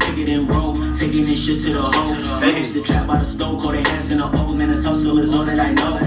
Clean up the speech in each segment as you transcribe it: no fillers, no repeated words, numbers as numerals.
Take it and roll, taking this shit to the hole. I used to trap by the stove, call their hands in the old man. This hustle is all that I know.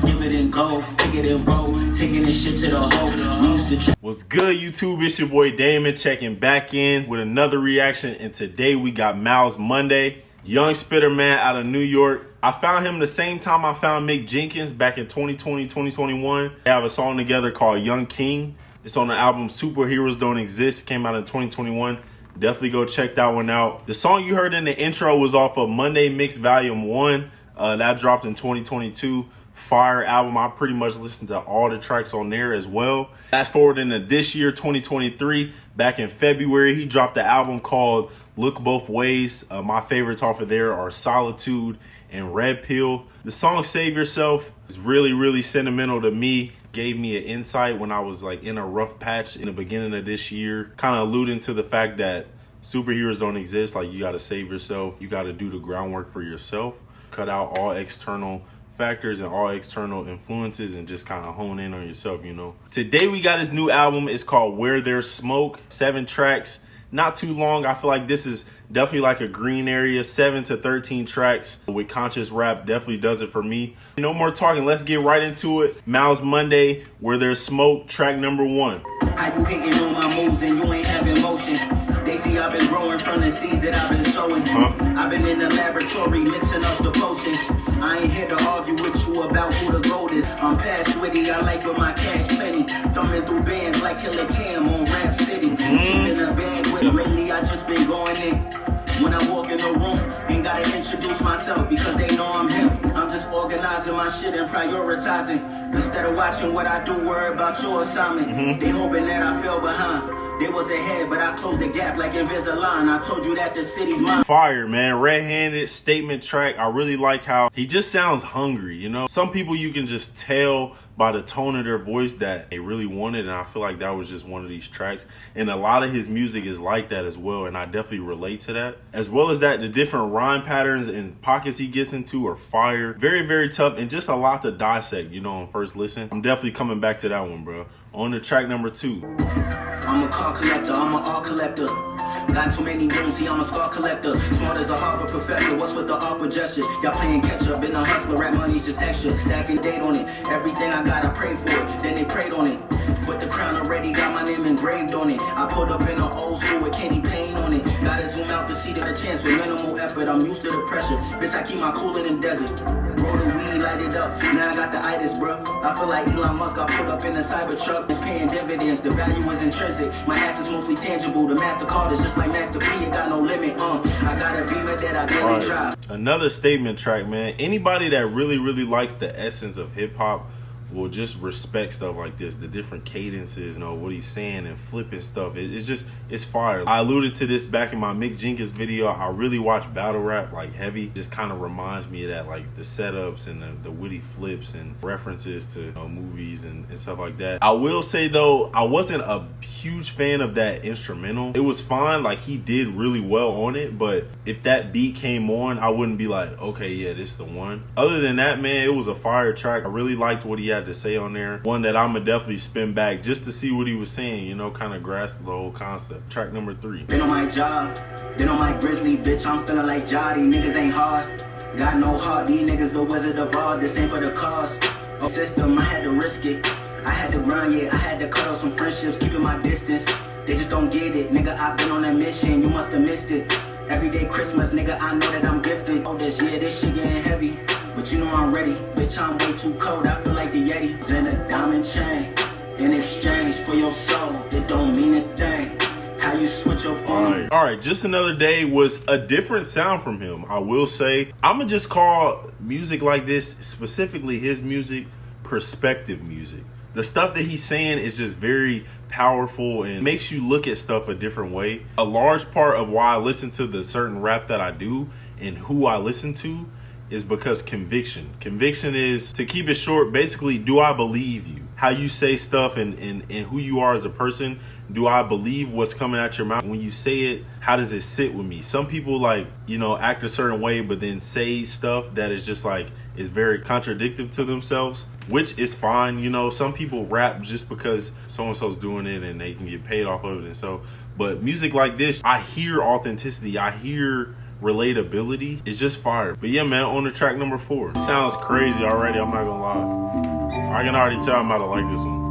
Give it and go, take it and roll, taking this shit to the hole. What's good, YouTube? It's your boy Damon checking back in with another reaction. And today we got MALZ Monday. Young spitter man out of New York. I found him the same time I found Mick Jenkins back in 2020, 2021. They have a song together called Young King. It's on the album Superheroes Don't Exist. It came out in 2021. Definitely go check that one out. The song you heard in the intro was off of Monday Mix Volume 1. That dropped in 2022. Fire album. I pretty much listened to all the tracks on there as well. Fast forward into this year, 2023. Back in February, he dropped the album called Look Both Ways. My favorites off of there are Solitude and Red Pill. The song Save Yourself is really, really sentimental to me. Gave me an insight when I was like in a rough patch in the beginning of this year, kind of alluding to the fact that superheroes don't exist. Like, you got to save yourself. You got to do the groundwork for yourself. Cut out all external factors and all external influences and just kind of hone in on yourself, you know. Today we got his new album. It's called Where There's Smoke. 7 tracks. Not too long. I feel like this is definitely like a green area. 7 to 13 tracks with conscious rap definitely does it for me. No more talking. Let's get right into it. MALZ Monday, Where There's Smoke, track number 1. How you hating on my moves and you ain't having motion? They see I've been growing from the seeds that I've been sowing. I've been in the laboratory mixing up the potions. I ain't here to argue with you about who the gold is. I'm past witty, I like with my cash plenty. Thumbing through bands like Killer Cam on Rap City. Keeping a bag with lately, I just been going in. When I walk in the room, ain't gotta introduce myself because they know I'm him. I'm just organizing my shit and prioritizing. Instead of watching what I do, worry about your assignment. They hoping that I fell behind. They was ahead, but I closed the gap like Invisalign. I told you that the city's mine. Fire, man. Red-handed statement track. I really like how he just sounds hungry, you know? Some people you can just tell by the tone of their voice that they really want it, and I feel like that was just one of these tracks. And a lot of his music is like that as well, and I definitely relate to that. As well as that, the different rhyme patterns and pockets he gets into are fire. Very, very tough, and just a lot to dissect, you know, on first listen. I'm definitely coming back to that one, bro. On to track number 2. I'm a car collector, I'm an art collector. Got too many rooms, see I'm a scar collector. Smart as a Harvard professor, what's with the awkward gesture? Y'all playing catch up, been a hustler, rap money's just extra. Stacking date on it, everything I got I pray for it, then they prayed on it. With the crown already, got my name engraved on it. I pulled up in an old school with candy paint on it. Gotta zoom out to see the chance with minimal effort. I'm used to the pressure, bitch I keep my cool in the desert. Roll the weed, light it up, now I got the itis, bro. I feel like Elon Musk got put up in a Cybertruck. It's paying dividends, the value is intrinsic. My ass is mostly tangible, the MasterCard is just like Master P, it got no limit. I got a Beamer that I daily drive. Another statement track, man. Anybody that really, really likes the essence of hip-hop will just respect stuff like this, the different cadences, you know, what he's saying and flipping stuff. It's fire. I alluded to this back in my Mick Jenkins video. I really watch battle rap like heavy. Just kind of reminds me of that, like the setups and the witty flips and references to, you know, movies and stuff like that. I will say though, I wasn't a huge fan of that instrumental. It was fine, like he did really well on it, but if that beat came on, I wouldn't be like, okay, yeah, this is the one. Other than that, man, it was a fire track. I really liked what he had to say on there. One that I'ma definitely spin back just to see what he was saying, you know, kind of grasp the whole concept. Track number 3. Been on my job, been on my grizzly, bitch, I'm feeling like Jody. Niggas ain't hard, got no heart. These niggas the Wizard of Oz, this ain't for the cause. Oh, system, I had to risk it. I had to grind, yeah, I had to cut off some friendships, keeping my distance. They just don't get it, nigga, I've been on a mission, you must have missed it. Everyday Christmas, nigga, I know that I'm gifted. Oh, this shit getting heavy. But you know I'm ready, bitch, I'm way too cold, I feel like the Yeti. Then a diamond chain, in exchange for your soul, it don't mean a thing. How you switch up on All right, Just Another Day was a different sound from him, I will say. I'ma just call music like this, specifically his music, perspective music. The stuff that he's saying is just very powerful and makes you look at stuff a different way. A large part of why I listen to the certain rap that I do and who I listen to is because conviction. Conviction is, to keep it short, basically, do I believe you? How you say stuff and who you are as a person. Do I believe what's coming out your mouth? When you say it, how does it sit with me? Some people, like, you know, act a certain way, but then say stuff that is just like, is very contradictory to themselves, which is fine. You know, some people rap just because so-and-so's doing it and they can get paid off of it. And so But music like this, I hear authenticity. I hear relatability. It's just fire. But yeah, man, on to track number 4. It sounds crazy already, I'm not gonna lie. I can already tell I'm about to like this one.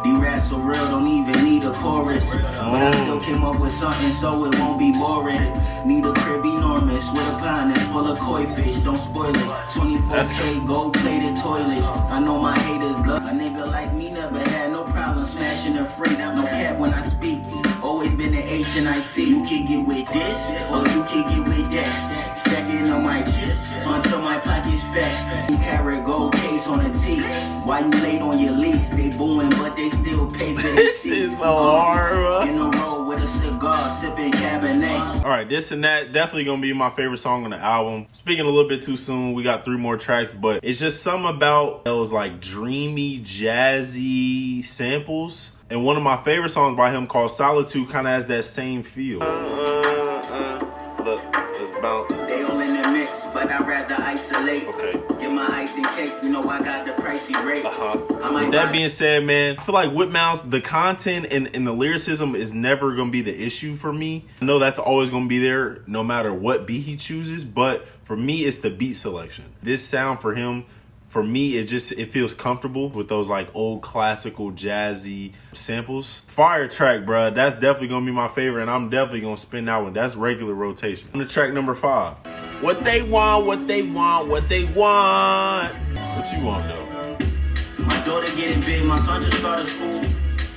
These rats so real, don't even need a chorus. But I still came up with something so it won't be boring. Need a crib enormous with a pond that's full of koi fish. Don't spoil it. 24K gold plated toilets. I know my haters blood. A nigga like me never had no problem smashing a freak. No cap when I speak. Always been an H and I see. You can get with this or you can get with that. Stacking on my chips until my pocket's fat. You carry gold case on the teeth. Why you late on your lease? They booing but they still pay for their This seats. is so hard. In a row with a cigar, sipping Cabernet. All right, this and that definitely gonna be my favorite song on the album. Speaking a little bit too soon, we got 3 more tracks, but it's just something about those like dreamy, jazzy samples. And one of my favorite songs by him called Solitude kind of has that same feel. Look, let's bounce. They all in the mix, but I'd rather isolate. Okay. Get my ice and cake, you know I got the pricey rate. With that being said, man, I feel like with MALZ, the content and the lyricism is never going to be the issue for me. I know that's always going to be there no matter what beat he chooses, but for me, it's the beat selection. This sound for him, for me, it feels comfortable with those like old classical jazzy samples. Fire track, bruh. That's definitely going to be my favorite, and I'm definitely going to spin that one. That's regular rotation. On to track number 5. What they want, what they want, what they want. What you want, though? My daughter getting big, my son just started school.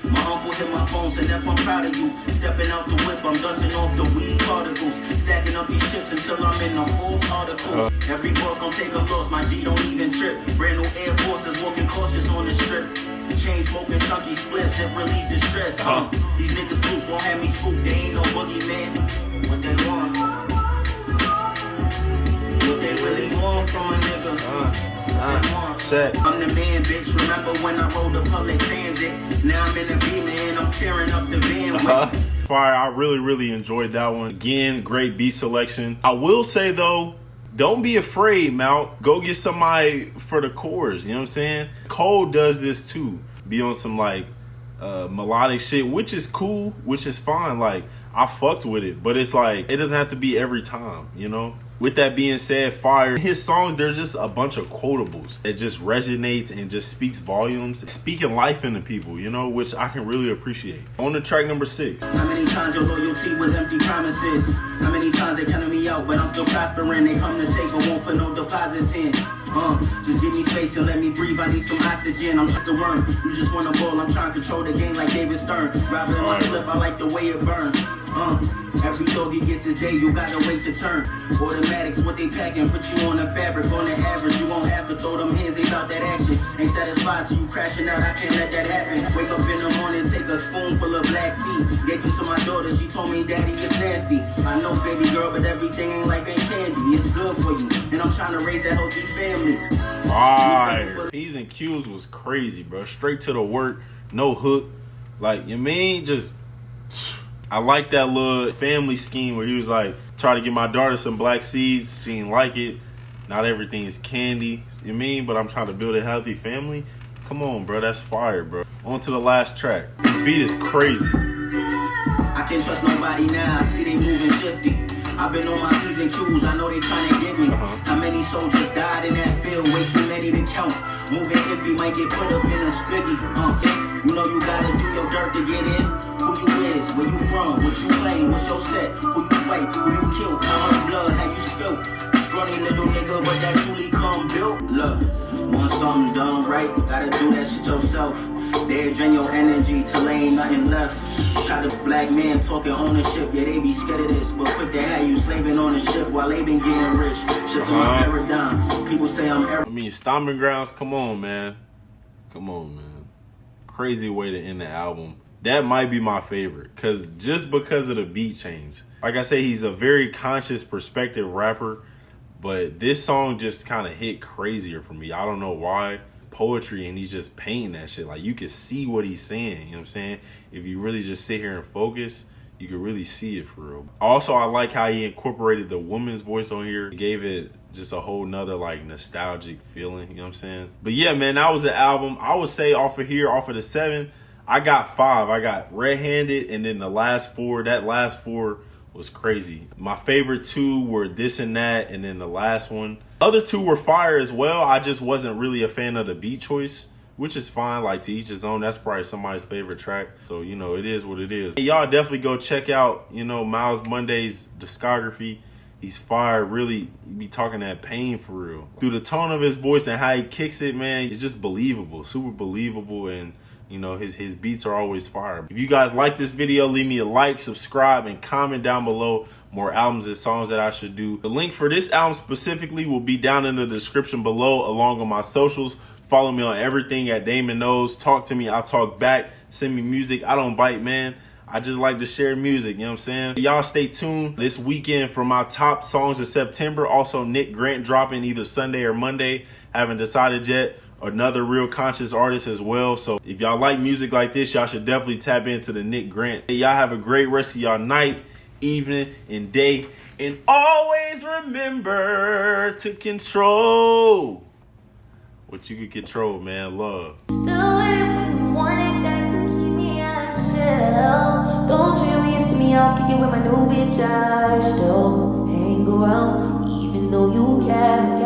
My uncle hit my phone, said F, I'm proud of you. Stepping out the whip, I'm dusting off the weed particles. Stacking up these chips until I'm in the Forbes articles. Every boss gon' take a loss, my G don't even trip. Brand new Air Forces walking cautious on the strip. Chain smoking chunky splits, it release the stress. These niggas flukes won't have me spooked, they ain't no boogeyman. What they want? What they really want from a nigga? Check. I'm the man, bitch. Remember when I rode the public transit? Now I'm in the Beamer and I'm tearing up the van. Fire, I really enjoyed that one. Again, great beat selection. I will say though, don't be afraid, Mal. Go get somebody for the chorus. You know what I'm saying? Cole does this too. Be on some like melodic shit, which is cool, which is fine. Like I fucked with it, but it's like it doesn't have to be every time, you know? With that being said, fire. His songs, there's just a bunch of quotables that just resonates and just speaks volumes, speaking life into people, you know, which I can really appreciate. On to track number 6. How many times your loyalty was empty promises? How many times they counted me out, but I'm still prospering? They come to take but won't put no deposits in. Just give me space and let me breathe. I need some oxygen. I'm just a worm. You just want a ball. I'm trying to control the game like David Stern. Robbing my slip. I like the way it burns. Every doggy gets his day. You gotta wait to turn. Automatics, what they packing? Put you on the fabric. On the average, you won't have to throw them hands. They got that action. Ain't satisfied, so you crashing out. I can't let that happen. Wake up in the morning, take a spoonful of black tea. Gave some to my daughter. She told me, Daddy, it's nasty. I know, baby girl, but everything ain't life ain't candy. It's good for you, and I'm trying to raise that healthy family. Fire. P's and Q's was crazy, bro. Straight to the work, no hook. Like, you mean, just I like that little family scheme where he was like, try to get my daughter some black seeds. She didn't like it. Not everything is candy. You mean, but I'm trying to build a healthy family. Come on, bro. That's fire, bro. On to the last track. This beat is crazy. I can't trust nobody now. I see they moving shifty. I've been on my P's and Q's. I know they trying to get me. How many soldiers died in that field? Way too many to count. Moving iffy, might get put up in a spiggy. You know you gotta do your dirt to get in. Who you is, where you from, what you claim, what's your set, who you fight, who you kill, how much blood have you spilled. Scrawny little nigga, but that truly come built. Look, want something done right, gotta do that shit yourself. They drain your energy till there ain't nothing left. Try the black man talking ownership, yeah, they be scared of this. But quick to have you slaving on the shift while they been getting rich. Shit's on my paradigm. People say I'm I mean, Stomping Grounds, come on, man. Come on, man. Crazy way to end the album. That might be my favorite, just because of the beat change. Like I say, he's a very conscious perspective rapper, but this song just kind of hit crazier for me. I don't know why. Poetry, and he's just painting that shit. Like, you can see what he's saying, you know what I'm saying? If you really just sit here and focus, you can really see it for real. Also, I like how he incorporated the woman's voice on here. He gave it just a whole nother like nostalgic feeling, you know what I'm saying? But yeah, man, that was the album. I would say off of the 7, I got 5. I got Red-Handed, and then that last 4 was crazy. My favorite 2 were This and That, and then the last one. Other 2 were fire as well. I just wasn't really a fan of the beat choice, which is fine. Like, to each his own. That's probably somebody's favorite track. So, you know, it is what it is. Hey, y'all definitely go check out, you know, MALZ Monday's discography. He's fire. Really, he be talking that pain for real. Through the tone of his voice and how he kicks it, man, it's just believable. Super believable. And, you know, his beats are always fire. If you guys like this video, leave me a like, subscribe, and comment down below more albums and songs that I should do. The link for this album specifically will be down in the description below, along with my socials. Follow me on everything at Damon Knows. Talk to me, I'll talk back. Send me music. I don't bite, man. I just like to share music, you know what I'm saying? Y'all stay tuned this weekend for my top songs of September. Also, Nick Grant dropping either Sunday or Monday. Haven't decided yet. Another real conscious artist as well. So if y'all like music like this, y'all should definitely tap into the Nick Grant. Hey, y'all have a great rest of y'all night, evening, and day. And always remember to control what you can control, man. Love. Still waiting when you want it, got to keep me on chill. Don't you miss me, I'll kick it with my new bitch. I still hang around, even though you can't.